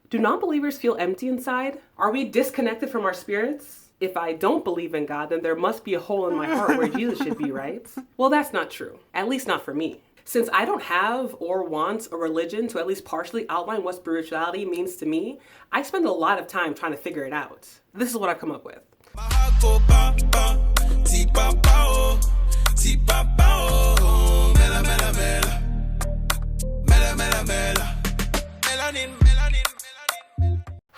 Do non-believers feel empty inside? Are we disconnected from our spirits? If I don't believe in God, then there must be a hole in my heart where Jesus should be, right? Well, that's not true. At least not for me. Since I don't have or want a religion to at least partially outline what spirituality means to me, I spend a lot of time trying to figure it out. This is what I've come up with.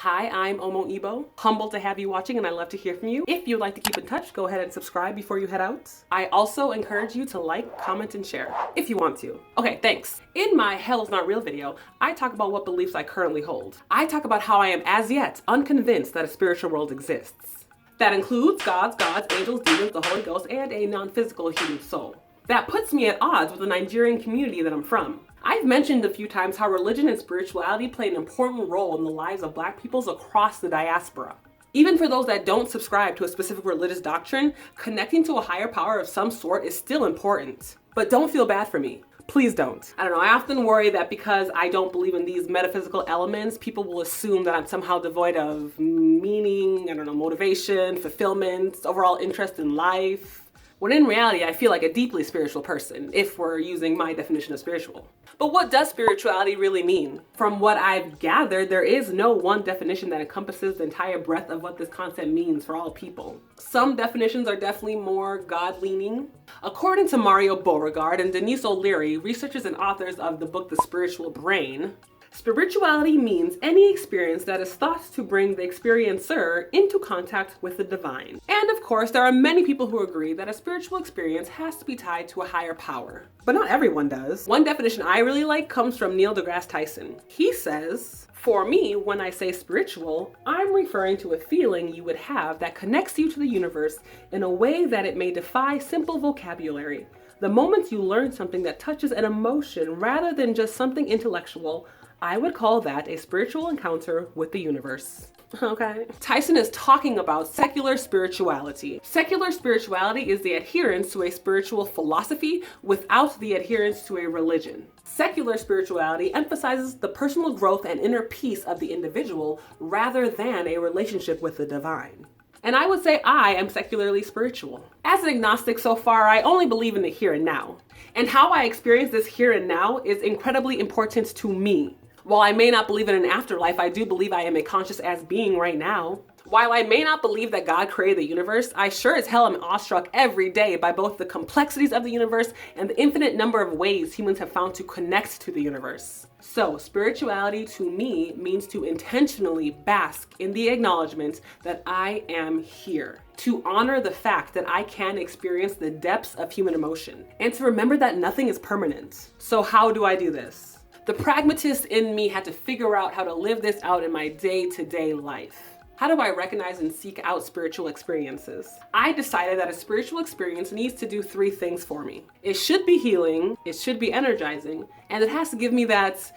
Hi, I'm OmoIgbo. Humbled to have you watching, and I'd love to hear from you. If you'd like to keep in touch, go ahead and subscribe before you head out. I also encourage you to like, comment, and share if you want to. Okay, thanks. In my Hell is Not Real video, I talk about what beliefs I currently hold. I talk about how I am as yet unconvinced that a spiritual world exists. That includes gods, angels, demons, the Holy Ghost, and a non-physical human soul. That puts me at odds with the Nigerian community that I'm from. I've mentioned a few times how religion and spirituality play an important role in the lives of Black peoples across the diaspora. Even for those that don't subscribe to a specific religious doctrine, connecting to a higher power of some sort is still important. But don't feel bad for me. Please don't. I don't know, I often worry that because I don't believe in these metaphysical elements, people will assume that I'm somehow devoid of meaning, motivation, fulfillment, overall interest in life. When in reality, I feel like a deeply spiritual person, if we're using my definition of spiritual. But what does spirituality really mean? From what I've gathered, there is no one definition that encompasses the entire breadth of what this concept means for all people. Some definitions are definitely more God-leaning. According to Mario Beauregard and Denise O'Leary, researchers and authors of the book The Spiritual Brain, spirituality means any experience that is thought to bring the experiencer into contact with the divine. And of course, there are many people who agree that a spiritual experience has to be tied to a higher power. But not everyone does. One definition I really like comes from Neil deGrasse Tyson. He says, "For me, when I say spiritual, I'm referring to a feeling you would have that connects you to the universe in a way that it may defy simple vocabulary. The moment you learn something that touches an emotion rather than just something intellectual, I would call that a spiritual encounter with the universe." Okay. Tyson is talking about secular spirituality. Secular spirituality is the adherence to a spiritual philosophy without the adherence to a religion. Secular spirituality emphasizes the personal growth and inner peace of the individual rather than a relationship with the divine. And I would say I am secularly spiritual. As an agnostic so far, I only believe in the here and now. And how I experience this here and now is incredibly important to me. While I may not believe in an afterlife, I do believe I am a conscious as being right now. While I may not believe that God created the universe, I sure as hell am awestruck every day by both the complexities of the universe and the infinite number of ways humans have found to connect to the universe. So, spirituality to me means to intentionally bask in the acknowledgement that I am here, to honor the fact that I can experience the depths of human emotion, and to remember that nothing is permanent. So how do I do this? The pragmatist in me had to figure out how to live this out in my day-to-day life. How do I recognize and seek out spiritual experiences? I decided that a spiritual experience needs to do three things for me. It should be healing, it should be energizing, and it has to give me that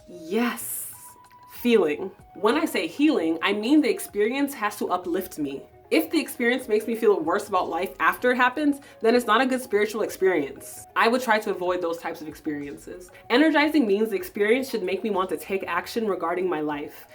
yes feeling. When I say healing, I mean the experience has to uplift me. If the experience makes me feel worse about life after it happens, then it's not a good spiritual experience. I would try to avoid those types of experiences. Energizing means the experience should make me want to take action regarding my life.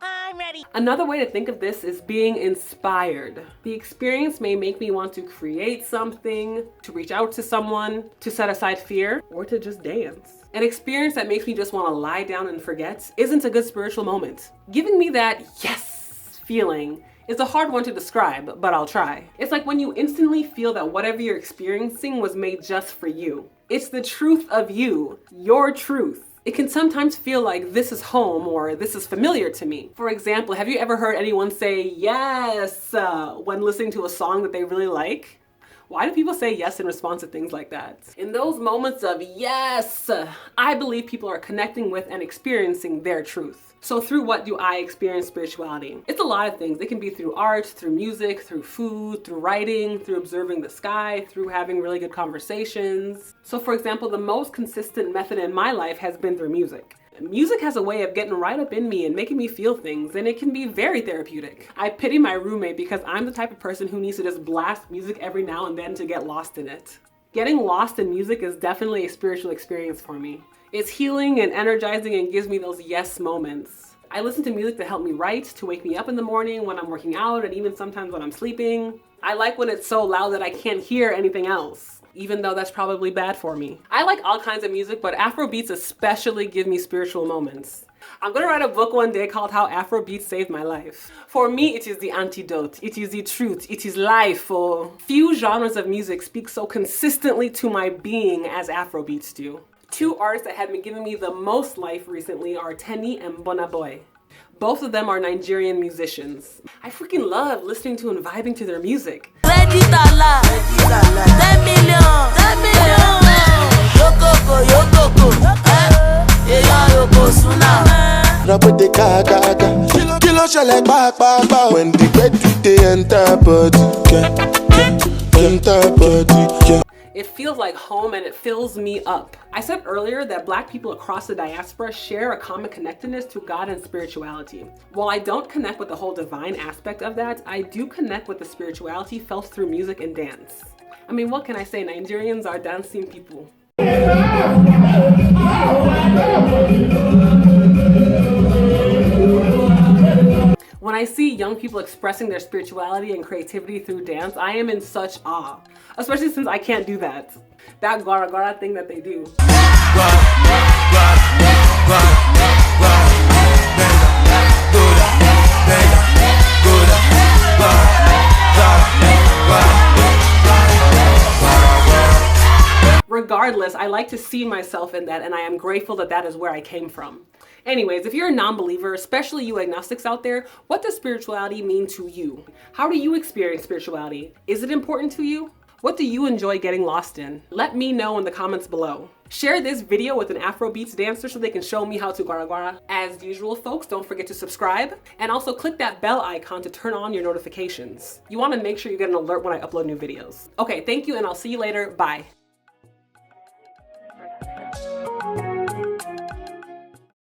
I'm ready. Another way to think of this is being inspired. The experience may make me want to create something, to reach out to someone, to set aside fear, or to just dance. An experience that makes me just want to lie down and forget isn't a good spiritual moment. Giving me that yes feeling is a hard one to describe, but I'll try. It's like when you instantly feel that whatever you're experiencing was made just for you. It's the truth of you, your truth. It can sometimes feel like this is home or this is familiar to me. For example, have you ever heard anyone say yes when listening to a song that they really like? Why do people say yes in response to things like that? In those moments of yes, I believe people are connecting with and experiencing their truth. So through what do I experience spirituality? It's a lot of things. It can be through art, through music, through food, through writing, through observing the sky, through having really good conversations. So for example, the most consistent method in my life has been through music. Music has a way of getting right up in me and making me feel things, and it can be very therapeutic. I pity my roommate because I'm the type of person who needs to just blast music every now and then to get lost in it. Getting lost in music is definitely a spiritual experience for me. It's healing and energizing and gives me those yes moments. I listen to music to help me write, to wake me up in the morning when I'm working out, and even sometimes when I'm sleeping. I like when it's so loud that I can't hear anything else, even though that's probably bad for me. I like all kinds of music, but Afrobeats especially give me spiritual moments. I'm gonna write a book one day called How Afrobeats Saved My Life. For me, it is the antidote, it is the truth, it is life. Few genres of music speak so consistently to my being as Afrobeats do. Two artists that have been giving me the most life recently are Tenny and Burna Boy. Both of them are Nigerian musicians. I freaking love listening to and vibing to their music. It feels like home and it fills me up. I said earlier that Black people across the diaspora share a common connectedness to God and spirituality. While I don't connect with the whole divine aspect of that, I do connect with the spirituality felt through music and dance. I mean, what can I say? Nigerians are dancing people. When I see young people expressing their spirituality and creativity through dance, I am in such awe, especially since I can't do that. That gara gara thing that they do. Regardless, I like to see myself in that, and I am grateful that that is where I came from. Anyways, if you're a non-believer, especially you agnostics out there, what does spirituality mean to you? How do you experience spirituality? Is it important to you? What do you enjoy getting lost in? Let me know in the comments below. Share this video with an Afrobeats dancer so they can show me how to gara gara. As usual, folks, don't forget to subscribe and also click that bell icon to turn on your notifications. You want to make sure you get an alert when I upload new videos. Okay, thank you, and I'll see you later. Bye.